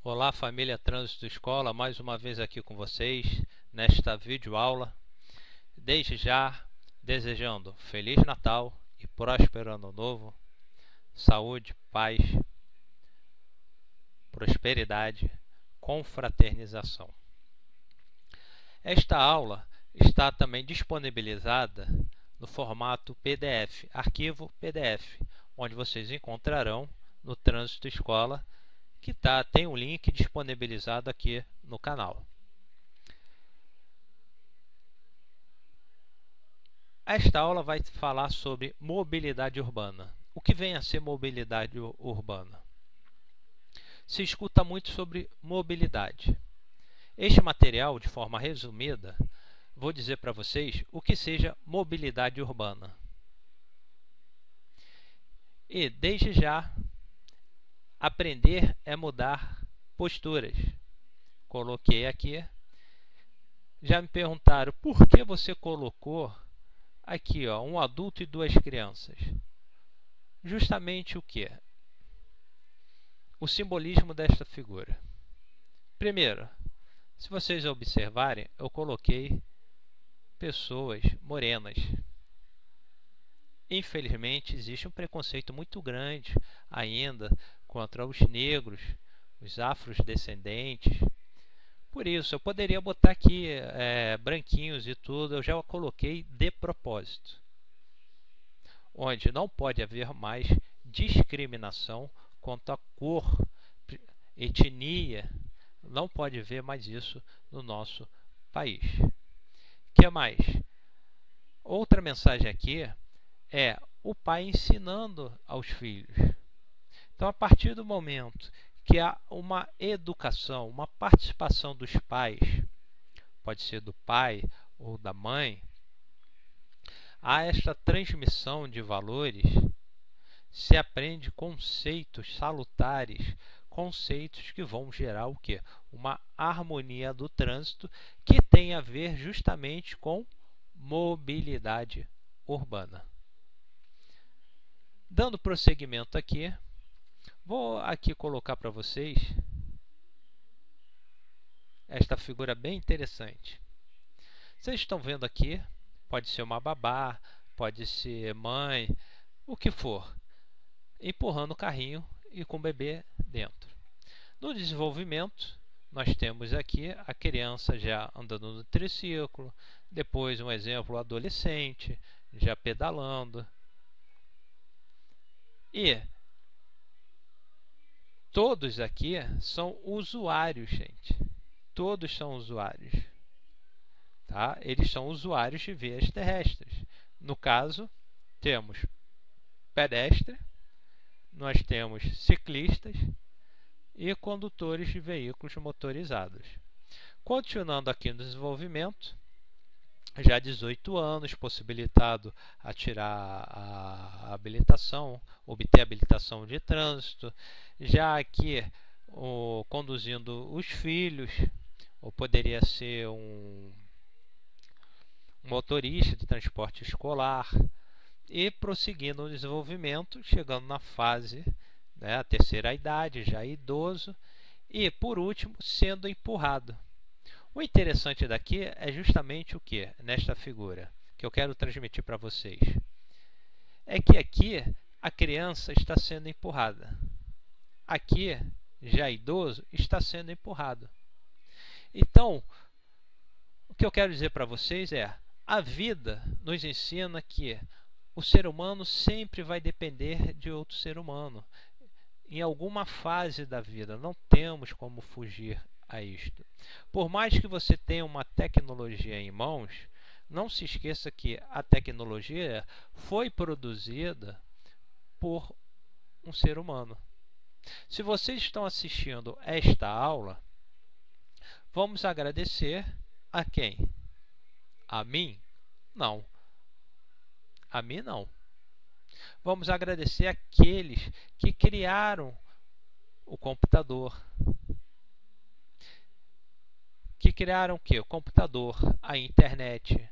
Olá, família Trânsito Escola, mais uma vez aqui com vocês nesta videoaula. Desde já, desejando Feliz Natal e próspero Ano Novo, saúde, paz, prosperidade, confraternização. Esta aula está também disponibilizada no formato PDF, arquivo PDF, onde vocês encontrarão no Trânsito Escola, que tem um link disponibilizado aqui no canal. Esta aula vai falar sobre mobilidade urbana. O que vem a ser mobilidade urbana? Se escuta muito sobre mobilidade. Este material, de forma resumida, vou dizer para vocês o que seja mobilidade urbana. E, desde já, aprender é mudar posturas. Coloquei aqui. Já me perguntaram por que você colocou aqui, um adulto e duas crianças. Justamente o que? O simbolismo desta figura. Primeiro, se vocês observarem, eu coloquei pessoas morenas. Infelizmente, existe um preconceito muito grande ainda contra os negros, os afrodescendentes. Por isso, eu poderia botar aqui branquinhos e tudo, eu já coloquei de propósito. Onde não pode haver mais discriminação quanto à cor, etnia, não pode haver mais isso no nosso país. O que mais? Outra mensagem aqui é o pai ensinando aos filhos. Então, a partir do momento que há uma educação, uma participação dos pais, pode ser do pai ou da mãe, há esta transmissão de valores, se aprende conceitos salutares, conceitos que vão gerar o quê? Uma harmonia do trânsito que tem a ver justamente com mobilidade urbana. Dando prosseguimento aqui, vou aqui colocar para vocês esta figura bem interessante. Vocês estão vendo aqui, pode ser uma babá, pode ser mãe, o que for, empurrando o carrinho e com o bebê dentro. No desenvolvimento, nós temos aqui a criança já andando no triciclo, depois um exemplo, o adolescente já pedalando. E todos aqui são usuários, gente. Todos são usuários. Tá? Eles são usuários de vias terrestres. No caso, temos pedestre, nós temos ciclistas e condutores de veículos motorizados. Continuando aqui no desenvolvimento, já 18 anos, possibilitado a tirar a habilitação, obter a habilitação de trânsito. Já aqui, conduzindo os filhos, ou poderia ser um motorista de transporte escolar. E prosseguindo o desenvolvimento, chegando na fase, a terceira idade, já idoso. E, por último, sendo empurrado. O interessante daqui é justamente o que? Nesta figura, que eu quero transmitir para vocês. É que aqui a criança está sendo empurrada. Aqui, já idoso, está sendo empurrado. Então, o que eu quero dizer para vocês é: a vida nos ensina que o ser humano sempre vai depender de outro ser humano. Em alguma fase da vida, não temos como fugir a isto. Por mais que você tenha uma tecnologia em mãos, não se esqueça que a tecnologia foi produzida por um ser humano. Se vocês estão assistindo esta aula, vamos agradecer a quem? A mim? Não. A mim não. Vamos agradecer àqueles que criaram o computador. Que criaram o quê? O computador, a internet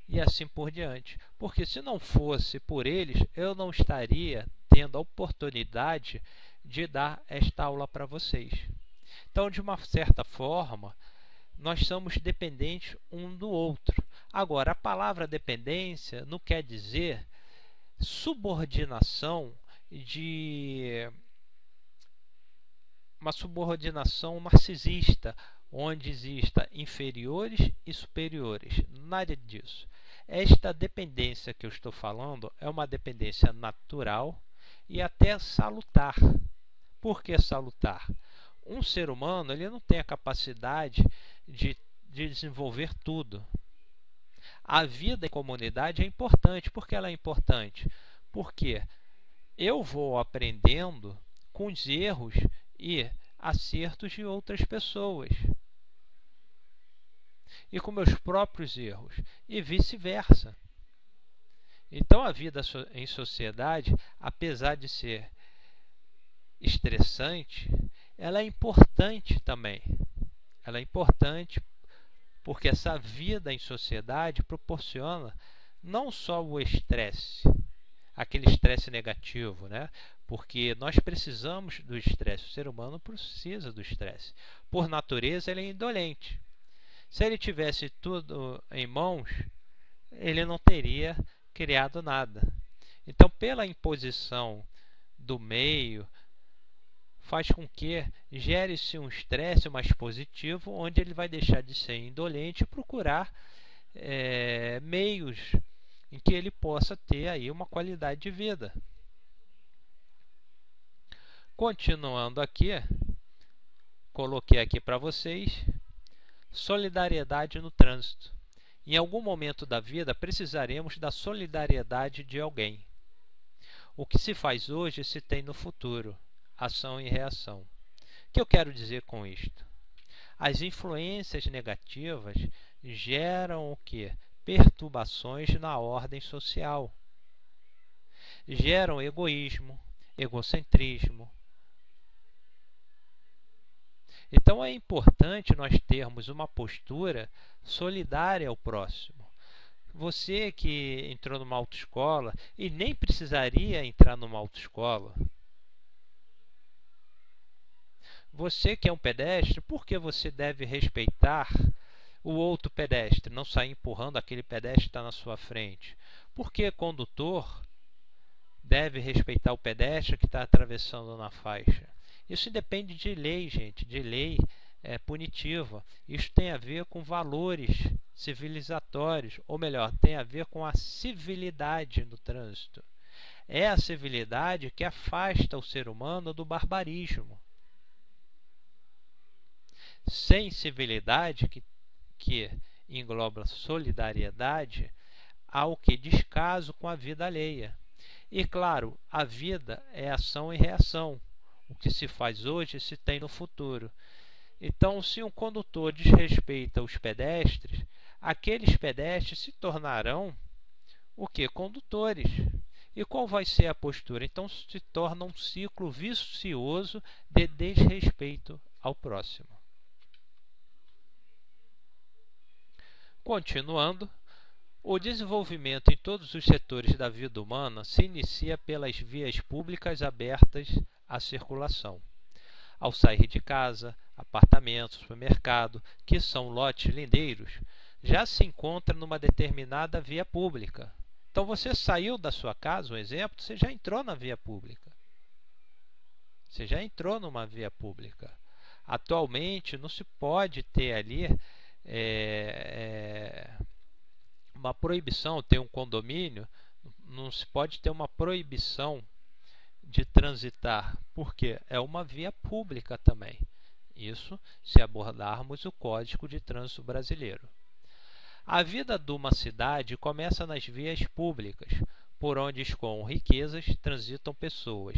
e assim por diante. Porque se não fosse por eles, eu não estaria tendo a oportunidade de dar esta aula para vocês. Então, de uma certa forma, nós somos dependentes um do outro. Agora, a palavra dependência não quer dizer subordinação de uma subordinação narcisista, onde exista inferiores e superiores. Nada disso. Esta dependência que eu estou falando é uma dependência natural e até salutar. Por que salutar? Um ser humano ele não tem a capacidade de desenvolver tudo. A vida em comunidade é importante. Por que ela é importante? Porque eu vou aprendendo com os erros e acertos de outras pessoas e com meus próprios erros e vice-versa. Então a vida em sociedade, apesar de ser estressante, ela é importante também. Ela é importante porque essa vida em sociedade proporciona não só o estresse, aquele estresse negativo, né? Porque nós precisamos do estresse. O ser humano precisa do estresse. Por natureza, ele é indolente. Se ele tivesse tudo em mãos, ele não teria criado nada. Então, pela imposição do meio, faz com que gere-se um estresse mais positivo, onde ele vai deixar de ser indolente e procurar meios em que ele possa ter aí uma qualidade de vida. Continuando aqui, coloquei aqui para vocês solidariedade no trânsito. Em algum momento da vida precisaremos da solidariedade de alguém. O que se faz hoje se tem no futuro, ação e reação. O que eu quero dizer com isto? As influências negativas geram o quê? Perturbações na ordem social. Geram egoísmo, egocentrismo. Então é importante nós termos uma postura solidária ao próximo. Você que entrou numa autoescola e nem precisaria entrar numa autoescola. Você que é um pedestre, por que você deve respeitar o outro pedestre? Não sair empurrando aquele pedestre que está na sua frente. Por que condutor deve respeitar o pedestre que está atravessando na faixa? Isso depende de lei, gente, de lei punitiva. Isso tem a ver com valores civilizatórios, ou melhor, tem a ver com a civilidade no trânsito. É a civilidade que afasta o ser humano do barbarismo. Sem civilidade, que engloba solidariedade, há o que? Descaso com a vida alheia. E claro, a vida é ação e reação. O que se faz hoje se tem no futuro. Então, se um condutor desrespeita os pedestres, aqueles pedestres se tornarão o que? Condutores. E qual vai ser a postura? Então se torna um ciclo vicioso de desrespeito ao próximo. Continuando, o desenvolvimento em todos os setores da vida humana se inicia pelas vias públicas abertas à circulação. Ao sair de casa, apartamento, supermercado, que são lotes lindeiros, já se encontra numa determinada via pública. Então você saiu da sua casa, um exemplo, você já entrou na via pública. Você já entrou numa via pública. Atualmente não se pode ter ali uma proibição, ter um condomínio, não se pode ter uma proibição de transitar, porque é uma via pública também. Isso se abordarmos o Código de Trânsito Brasileiro. A vida de uma cidade começa nas vias públicas, por onde escoam riquezas, transitam pessoas.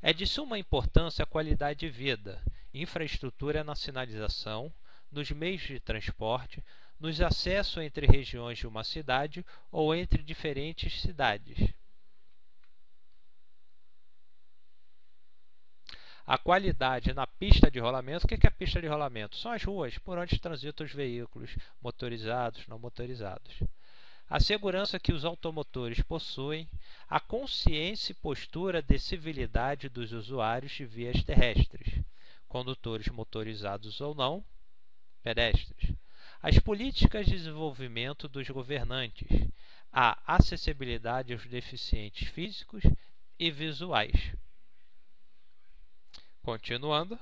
É de suma importância a qualidade de vida, infraestrutura na sinalização, nos meios de transporte, nos acessos entre regiões de uma cidade ou entre diferentes cidades. A qualidade na pista de rolamento. O que é a pista de rolamento? São as ruas por onde transitam os veículos motorizados, não motorizados. A segurança que os automotores possuem, a consciência e postura de civilidade dos usuários de vias terrestres. condutores motorizados ou não, pedestres. As políticas de desenvolvimento dos governantes, a acessibilidade aos deficientes físicos e visuais. Continuando.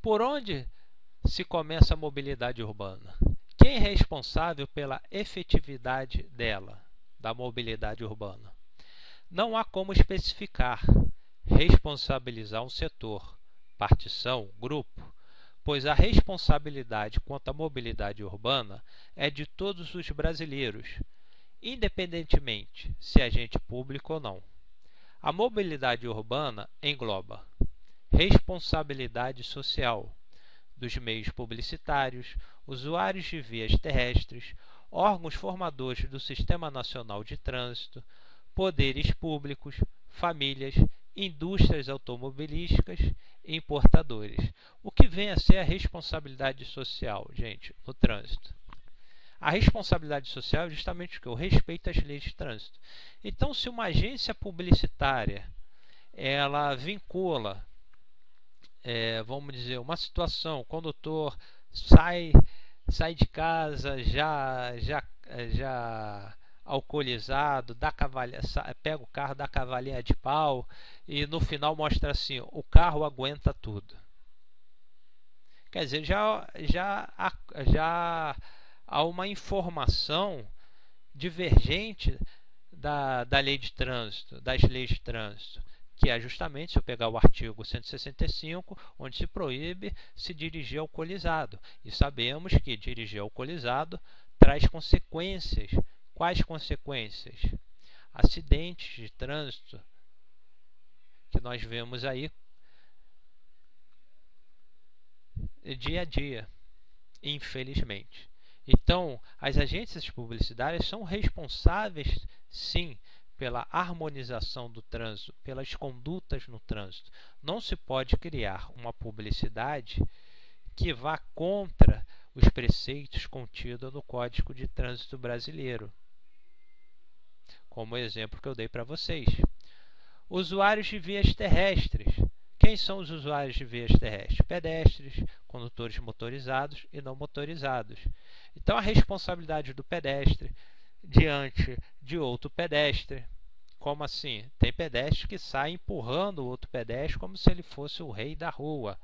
Por onde se começa a mobilidade urbana? Quem é responsável pela efetividade dela, da mobilidade urbana? Não há como especificar, responsabilizar um setor, partição, grupo, pois a responsabilidade quanto à mobilidade urbana é de todos os brasileiros, independentemente se é agente público ou não. A mobilidade urbana engloba responsabilidade social dos meios publicitários, usuários de vias terrestres, órgãos formadores do Sistema Nacional de Trânsito, poderes públicos, famílias, indústrias automobilísticas e importadores. O que vem a ser a responsabilidade social, gente, no trânsito? A responsabilidade social é justamente o respeito às leis de trânsito. Então, se uma agência publicitária ela vincula, vamos dizer, uma situação, o condutor sai de casa já alcoolizado, pega o carro, dá cavalinha de pau e no final mostra assim, o carro aguenta tudo. Quer dizer, já há uma informação divergente da lei de trânsito, das leis de trânsito, que é justamente, se eu pegar o artigo 165, onde se proíbe se dirigir alcoolizado. E sabemos que dirigir alcoolizado traz consequências. Quais consequências? Acidentes de trânsito, que nós vemos aí dia a dia, infelizmente. Então, as agências publicitárias são responsáveis, sim, pela harmonização do trânsito, pelas condutas no trânsito. Não se pode criar uma publicidade que vá contra os preceitos contidos no Código de Trânsito Brasileiro, como o exemplo que eu dei para vocês. Usuários de vias terrestres. Quem são os usuários de vias terrestres? Pedestres, condutores motorizados e não motorizados. Então, a responsabilidade do pedestre diante de outro pedestre. Como assim? Tem pedestre que sai empurrando o outro pedestre como se ele fosse o rei da rua.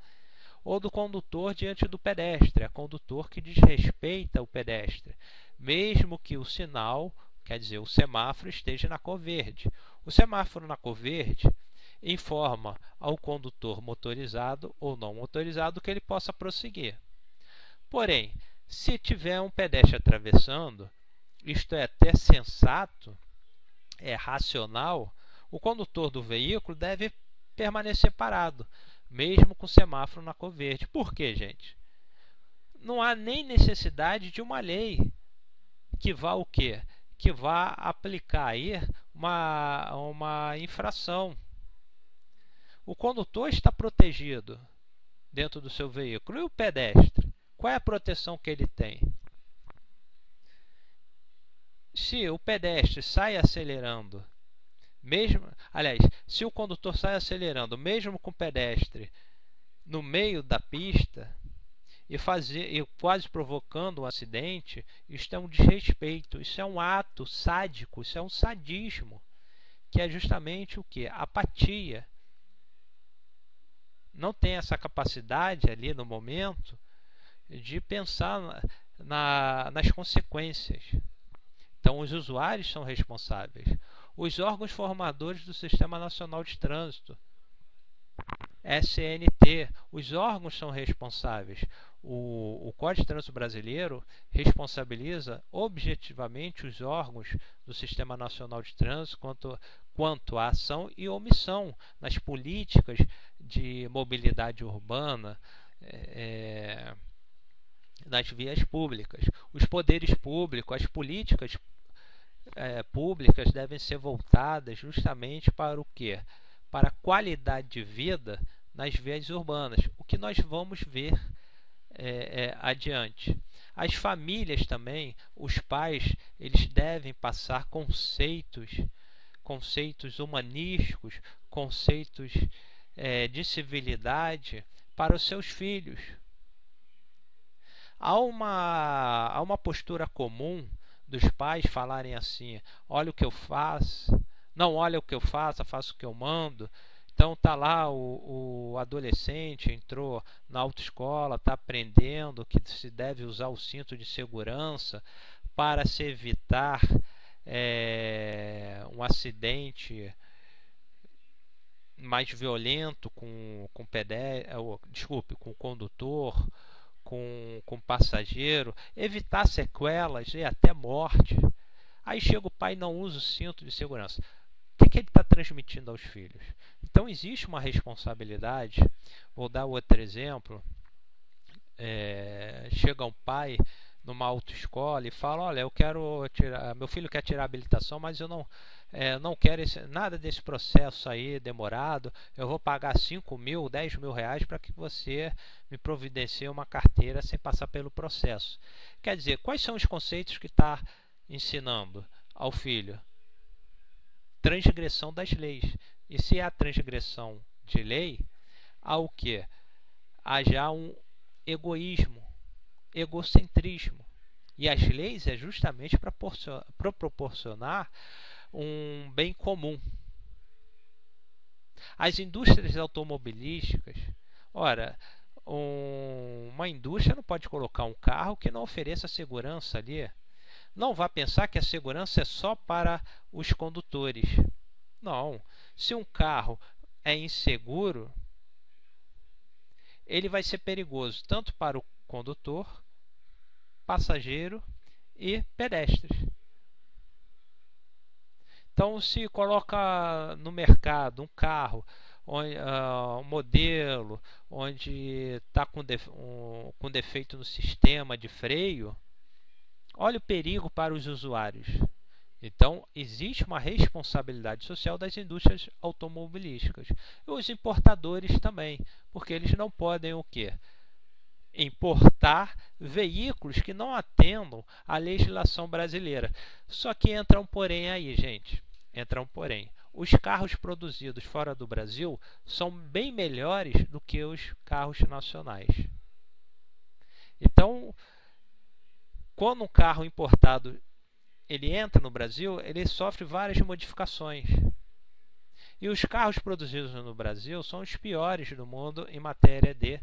Ou do condutor diante do pedestre. É condutor que desrespeita o pedestre, mesmo que o sinal, quer dizer, o semáforo, esteja na cor verde. O semáforo na cor verde informa ao condutor motorizado ou não motorizado que ele possa prosseguir. Porém, se tiver um pedestre atravessando, isto é até sensato, é racional, o condutor do veículo deve permanecer parado, mesmo com o semáforo na cor verde. Por quê, gente? Não há nem necessidade de uma lei que vá o quê? Que vá aplicar aí uma infração. O condutor está protegido dentro do seu veículo. E o pedestre? Qual é a proteção que ele tem? Se o pedestre sai acelerando, se o condutor sai acelerando, mesmo com o pedestre no meio da pista e quase provocando um acidente, isso é um desrespeito, isso é um ato sádico, isso é um sadismo, que é justamente o que? Apatia. Não tem essa capacidade ali no momento de pensar nas consequências. Então, os usuários são responsáveis. Os órgãos formadores do Sistema Nacional de Trânsito, SNT, os órgãos são responsáveis. O Código de Trânsito Brasileiro responsabiliza objetivamente os órgãos do Sistema Nacional de Trânsito quanto à ação e omissão nas políticas de mobilidade urbana, nas vias públicas. Os poderes públicos, as políticas públicas devem ser voltadas justamente para o quê? Para a qualidade de vida nas vias urbanas, o que nós vamos ver adiante. As famílias também, os pais, eles devem passar conceitos humanísticos, conceitos de civilidade para os seus filhos. Há uma postura comum dos pais falarem assim: olha o que eu faço, não olha o que eu faço o que eu mando. Então tá lá o adolescente, entrou na autoescola, está aprendendo que se deve usar o cinto de segurança para se evitar um acidente mais violento com o condutor, com o passageiro, evitar sequelas e até morte. Aí chega o pai e não usa o cinto de segurança. O que ele está transmitindo aos filhos? Então existe uma responsabilidade. Vou dar outro exemplo. Chega um pai numa autoescola e fala: olha, eu quero tirar, meu filho quer tirar a habilitação, mas eu não quero nada desse processo aí demorado. Eu vou pagar 5 mil, 10 mil reais para que você me providencie uma carteira sem passar pelo processo. Quer dizer, quais são os conceitos que está ensinando ao filho? Transgressão das leis. E se há transgressão de lei, há o que? Há já um egoísmo, egocentrismo. E as leis é justamente para proporcionar um bem comum. As indústrias automobilísticas, ora, uma indústria não pode colocar um carro que não ofereça segurança ali. Não vá pensar que a segurança é só para os condutores. Não. Se um carro é inseguro, ele vai ser perigoso tanto para o condutor, passageiro e pedestres. Então, se coloca no mercado um carro, um modelo, onde está com defeito no sistema de freio, olha o perigo para os usuários. Então, existe uma responsabilidade social das indústrias automobilísticas. E os importadores também, porque eles não podem o quê? Importar veículos que não atendam à legislação brasileira. Só que entra um porém aí, gente. Entra um porém. Os carros produzidos fora do Brasil são bem melhores do que os carros nacionais. Então, quando um carro importado ele entra no Brasil, ele sofre várias modificações. E os carros produzidos no Brasil são os piores do mundo em matéria de